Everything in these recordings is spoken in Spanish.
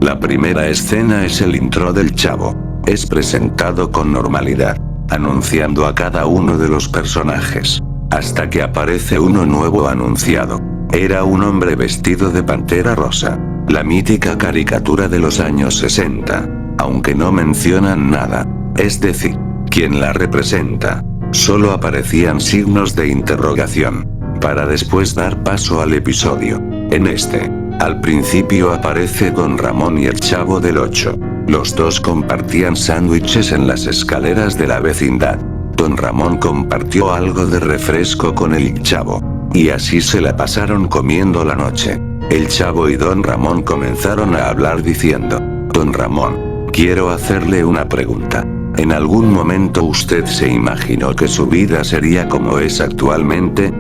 La primera escena es el intro del Chavo. Es presentado con normalidad, anunciando a cada uno de los personajes, hasta que aparece uno nuevo anunciado. Era un hombre vestido de pantera rosa, la mítica caricatura de los años 60, aunque no mencionan nada, es decir, quién la representa. Solo aparecían signos de interrogación, para después dar paso al episodio. En este, al principio aparece Don Ramón y el Chavo del Ocho. Los dos compartían sándwiches en las escaleras de la vecindad. Don Ramón compartió algo de refresco con el Chavo, y así se la pasaron comiendo la noche. El Chavo y Don Ramón comenzaron a hablar diciendo: Don Ramón, quiero hacerle una pregunta. ¿En algún momento usted se imaginó que su vida sería como es actualmente?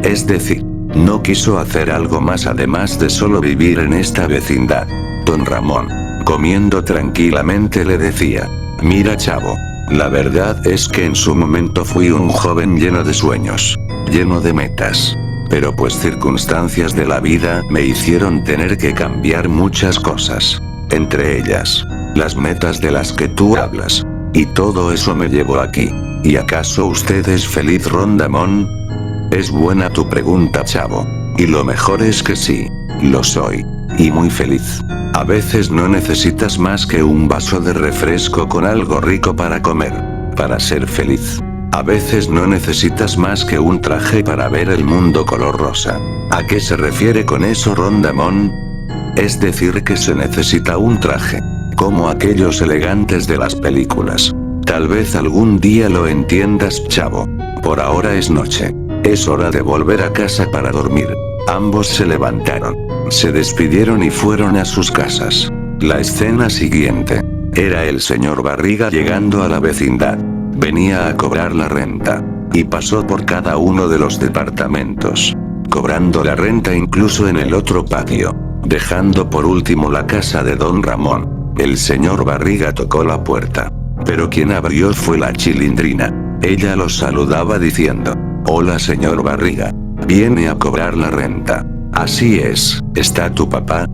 Es decir, ¿no quiso hacer algo más además de solo vivir en esta vecindad? Don Ramón, comiendo tranquilamente, le decía: mira, Chavo, la verdad es que en su momento fui un joven lleno de sueños, lleno de metas. Pero pues circunstancias de la vida me hicieron tener que cambiar muchas cosas. Entre ellas, las metas de las que tú hablas. Y todo eso me llevó aquí. ¿Y acaso usted es feliz, Rondamón? Es buena tu pregunta, Chavo. Y lo mejor es que sí, lo soy. Y muy feliz. A veces no necesitas más que un vaso de refresco con algo rico para comer, para ser feliz. A veces no necesitas más que un traje para ver el mundo color rosa. ¿A qué se refiere con eso, Rondamón? Es decir, que se necesita un traje, como aquellos elegantes de las películas. Tal vez algún día lo entiendas, Chavo. Por ahora es noche. Es hora de volver a casa para dormir. Ambos se levantaron, se despidieron y fueron a sus casas. La escena siguiente era el señor Barriga llegando a la vecindad. Venía a cobrar la renta, y pasó por cada uno de los departamentos, cobrando la renta incluso en el otro patio, dejando por último la casa de Don Ramón. El señor Barriga tocó la puerta, pero quien abrió fue la Chilindrina. Ella los saludaba diciendo: hola, señor Barriga. ¿Viene a cobrar la renta? Así es. ¿Está tu papá?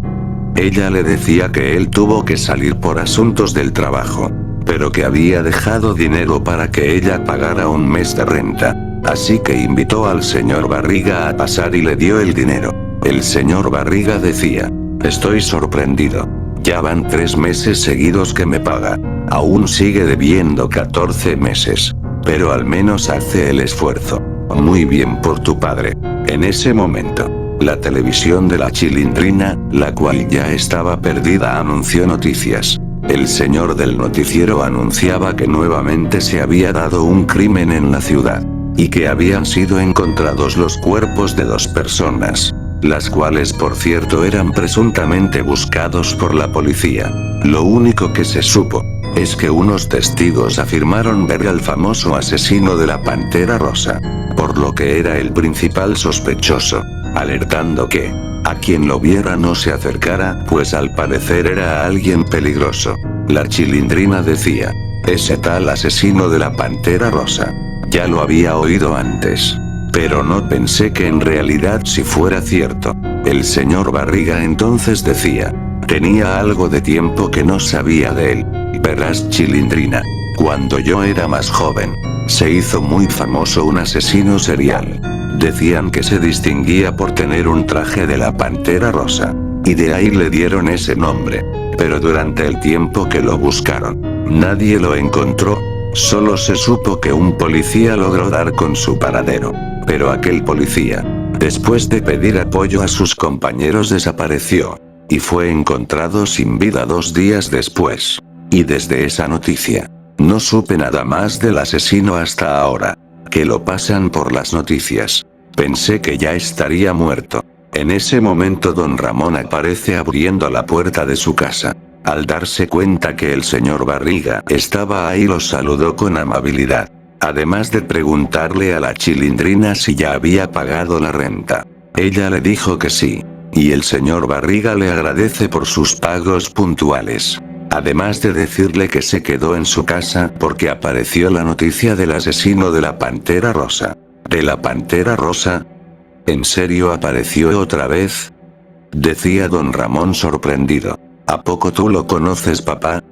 Ella le decía que él tuvo que salir por asuntos del trabajo, pero que había dejado dinero para que ella pagara un mes de renta. Así que invitó al señor Barriga a pasar y le dio el dinero. El señor Barriga decía: estoy sorprendido. Ya van 3 meses seguidos que me paga. Aún sigue debiendo 14 meses. Pero al menos hace el esfuerzo. Muy bien por tu padre. En ese momento, la televisión de la Chilindrina, la cual ya estaba perdida, anunció noticias. El señor del noticiero anunciaba que nuevamente se había dado un crimen en la ciudad, y que habían sido encontrados los cuerpos de 2 personas, las cuales por cierto eran presuntamente buscados por la policía. Lo único que se supo es que unos testigos afirmaron ver al famoso asesino de la Pantera Rosa, por lo que era el principal sospechoso, alertando que a quien lo viera no se acercara, pues al parecer era alguien peligroso. La Chilindrina decía: ese tal asesino de la Pantera Rosa, ya lo había oído antes, pero no pensé que en realidad sí fuera cierto. El señor Barriga entonces decía: tenía algo de tiempo que no sabía de él. Verás, Chilindrina, cuando yo era más joven, se hizo muy famoso un asesino serial. Decían que se distinguía por tener un traje de la Pantera Rosa, y de ahí le dieron ese nombre. Pero durante el tiempo que lo buscaron, nadie lo encontró. Solo se supo que un policía logró dar con su paradero. Pero aquel policía, después de pedir apoyo a sus compañeros, desapareció, y fue encontrado sin vida 2 días después. Y desde esa noticia, no supe nada más del asesino hasta ahora, que lo pasan por las noticias. Pensé que ya estaría muerto. En ese momento Don Ramón aparece abriendo la puerta de su casa. Al darse cuenta que el señor Barriga estaba ahí, lo saludó con amabilidad, además de preguntarle a la Chilindrina si ya había pagado la renta. Ella le dijo que sí, y el señor Barriga le agradece por sus pagos puntuales. Además de decirle que se quedó en su casa porque apareció la noticia del asesino de la Pantera Rosa. ¿De la Pantera Rosa? ¿En serio apareció otra vez?, decía Don Ramón sorprendido. ¿A poco tú lo conoces, papá?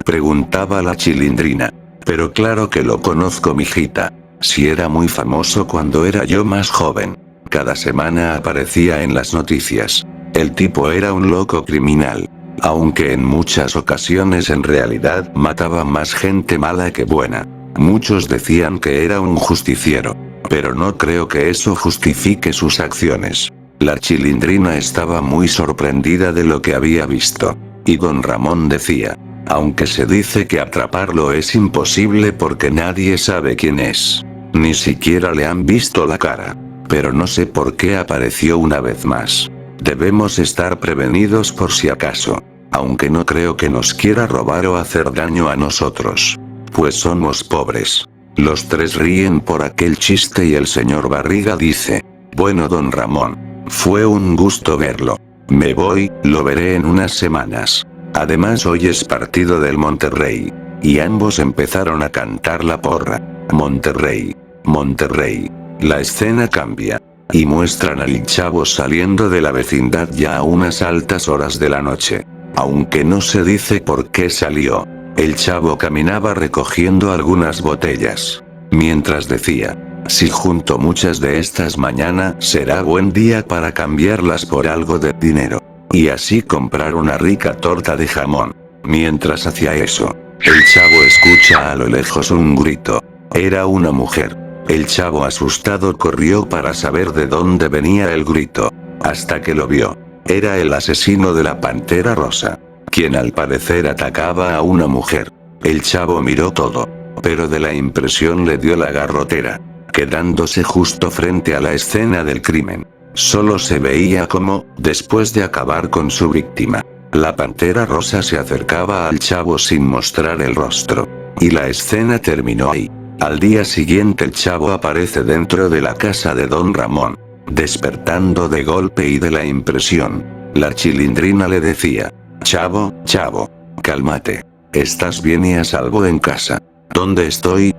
Preguntaba la Chilindrina. Pero claro que lo conozco, mijita. Si era muy famoso cuando era yo más joven. Cada semana aparecía en las noticias. El tipo era un loco criminal. Aunque en muchas ocasiones en realidad mataba más gente mala que buena. Muchos decían que era un justiciero. Pero no creo que eso justifique sus acciones. La Chilindrina estaba muy sorprendida de lo que había visto. Y don Ramón decía: aunque se dice que atraparlo es imposible porque nadie sabe quién es. Ni siquiera le han visto la cara. Pero no sé por qué apareció una vez más. Debemos estar prevenidos por si acaso. Aunque no creo que nos quiera robar o hacer daño a nosotros. Pues somos pobres. Los tres ríen por aquel chiste y el señor Barriga dice: bueno, don Ramón, fue un gusto verlo. Me voy, lo veré en unas semanas. Además hoy es partido del Monterrey. Y ambos empezaron a cantar la porra. Monterrey. Monterrey. La escena cambia. Y muestran al Chavo saliendo de la vecindad ya a unas altas horas de la noche. Aunque no se dice por qué salió. El Chavo caminaba recogiendo algunas botellas. Mientras decía: si junto muchas de estas mañana será buen día para cambiarlas por algo de dinero. Y así comprar una rica torta de jamón. Mientras hacía eso, el Chavo escucha a lo lejos un grito. Era una mujer. El Chavo asustado corrió para saber de dónde venía el grito. Hasta que lo vio. Era el asesino de la Pantera Rosa. Quien al parecer atacaba a una mujer. El Chavo miró todo. Pero de la impresión le dio la garrotera. Quedándose justo frente a la escena del crimen. Solo se veía cómo, después de acabar con su víctima, la Pantera Rosa se acercaba al Chavo sin mostrar el rostro. Y la escena terminó ahí. Al día siguiente el Chavo aparece dentro de la casa de don Ramón. Despertando de golpe y de la impresión. La Chilindrina le decía: Chavo, Chavo, cálmate. ¿Estás bien y a salvo en casa? ¿Dónde estoy?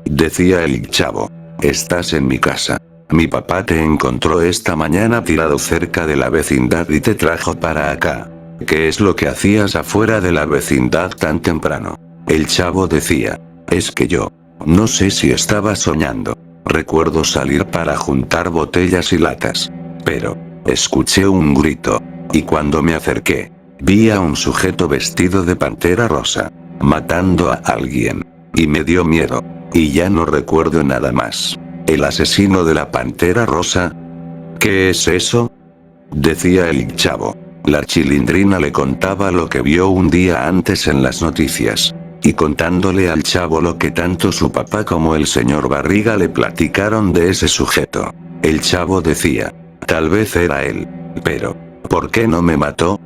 Decía el Chavo: estás en mi casa. Mi papá te encontró esta mañana tirado cerca de la vecindad y te trajo para acá. ¿Qué es lo que hacías afuera de la vecindad tan temprano? El Chavo decía: es que yo no sé si estaba soñando. Recuerdo salir para juntar botellas y latas. Pero escuché un grito. Y cuando me acerqué, vi a un sujeto vestido de Pantera Rosa, matando a alguien. Y me dio miedo. Y ya no recuerdo nada más. ¿El asesino de la Pantera Rosa? ¿Qué es eso? Decía el Chavo. La Chilindrina le contaba lo que vio un día antes en las noticias. Y contándole al Chavo lo que tanto su papá como el señor Barriga le platicaron de ese sujeto. El Chavo decía: tal vez era él. Pero, ¿por qué no me mató?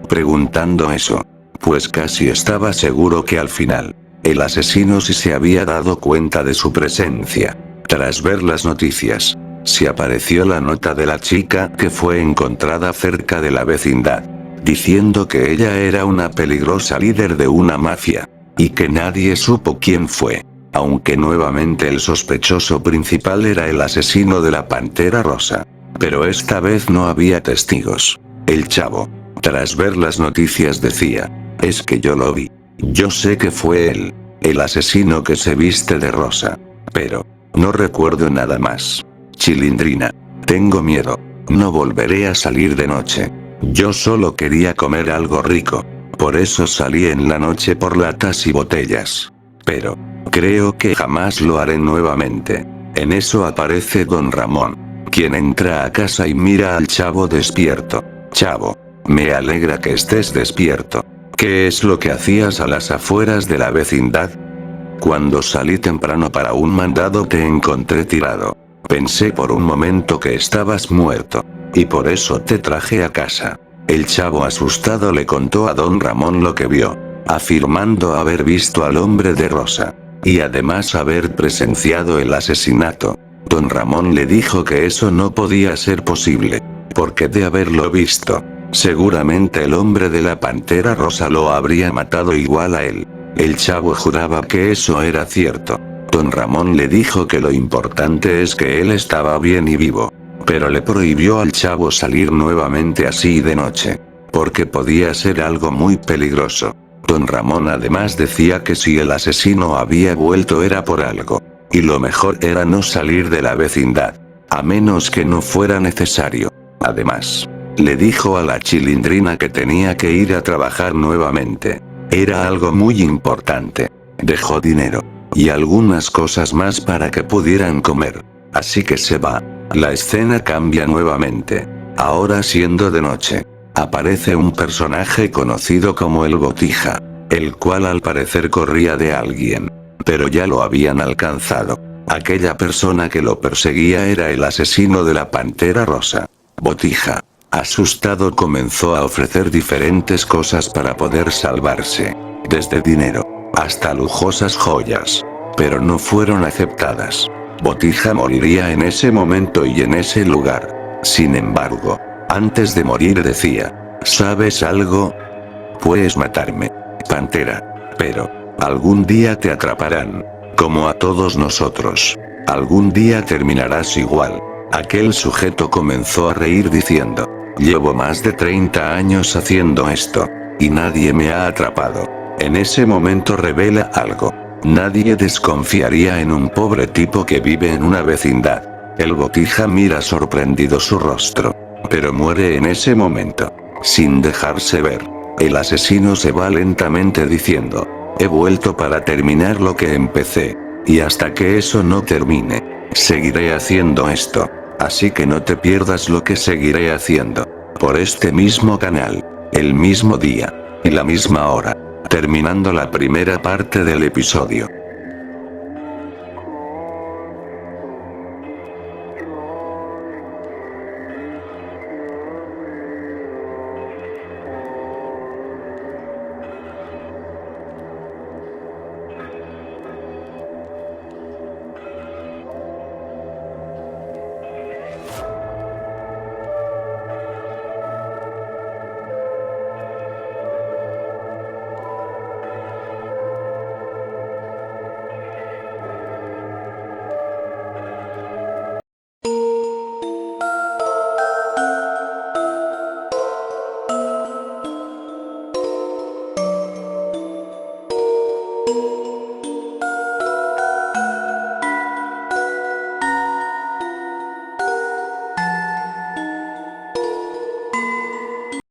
Preguntando eso, pues casi estaba seguro que al final, el asesino sí se había dado cuenta de su presencia. Tras ver las noticias, se apareció la nota de la chica que fue encontrada cerca de la vecindad, diciendo que ella era una peligrosa líder de una mafia, y que nadie supo quién fue, aunque nuevamente el sospechoso principal era el asesino de la Pantera Rosa. Pero esta vez no había testigos. El Chavo, tras ver las noticias decía: es que yo lo vi. Yo sé que fue él, el asesino que se viste de rosa. Pero no recuerdo nada más. Chilindrina, tengo miedo. No volveré a salir de noche. Yo solo quería comer algo rico. Por eso salí en la noche por latas y botellas. Pero creo que jamás lo haré nuevamente. En eso aparece don Ramón, quien entra a casa y mira al Chavo despierto. Chavo, me alegra que estés despierto. ¿Qué es lo que hacías a las afueras de la vecindad? Cuando salí temprano para un mandado te encontré tirado. Pensé por un momento que estabas muerto. Y por eso te traje a casa. El Chavo asustado le contó a don Ramón lo que vio, afirmando haber visto al hombre de rosa. Y además haber presenciado el asesinato. Don Ramón le dijo que eso no podía ser posible. Porque de haberlo visto, seguramente el hombre de la Pantera Rosa lo habría matado igual a él. El Chavo juraba que eso era cierto. Don Ramón le dijo que lo importante es que él estaba bien y vivo. Pero le prohibió al Chavo salir nuevamente así de noche. porque podía ser algo muy peligroso. Don Ramón además decía que si el asesino había vuelto era por algo. Y lo mejor era no salir de la vecindad. A menos que no fuera necesario. Además, le dijo a la Chilindrina que tenía que ir a trabajar nuevamente. Era algo muy importante. Dejó dinero. Y algunas cosas más para que pudieran comer. Así que se va. La escena cambia nuevamente. Ahora siendo de noche. Aparece un personaje conocido como el Botija. El cual al parecer corría de alguien. Pero ya lo habían alcanzado. Aquella persona que lo perseguía era el asesino de la Pantera Rosa. Botija, asustado, comenzó a ofrecer diferentes cosas para poder salvarse. Desde dinero hasta lujosas joyas. Pero no fueron aceptadas. Botija moriría en ese momento y en ese lugar. Sin embargo, antes de morir decía, ¿sabes algo? Puedes matarme, Pantera. Pero, algún día te atraparán. Como a todos nosotros. Algún día terminarás igual. Aquel sujeto comenzó a reír diciendo, llevo más de 30 años haciendo esto. Y nadie me ha atrapado. En ese momento revela algo. Nadie desconfiaría en un pobre tipo que vive en una vecindad. El Botija mira sorprendido su rostro. Pero muere en ese momento. Sin dejarse ver. El asesino se va lentamente diciendo, he vuelto para terminar lo que empecé. Y hasta que eso no termine, seguiré haciendo esto. Así que no te pierdas lo que seguiré haciendo. Por este mismo canal. El mismo día. Y la misma hora. Terminando la primera parte del episodio.